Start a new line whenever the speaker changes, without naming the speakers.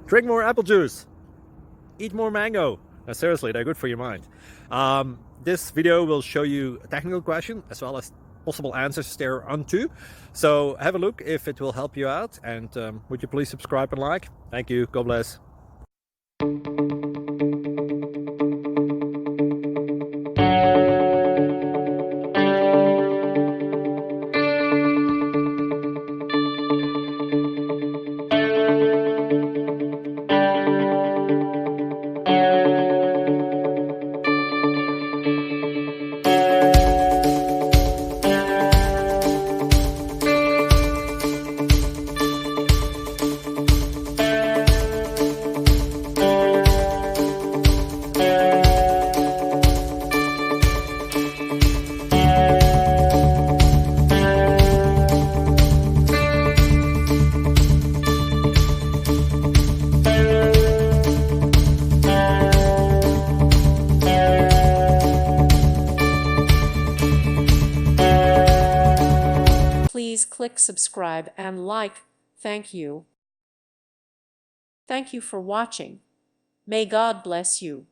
Drink more apple juice. Eat more mango. No, seriously, they're good for your mind. This video will show you a technical question as well as possible answers thereunto. So have a look if it will help you out, and would you please subscribe and like? Thank you. God bless.
Please click subscribe and like. Thank you. Thank you for watching. May God bless you.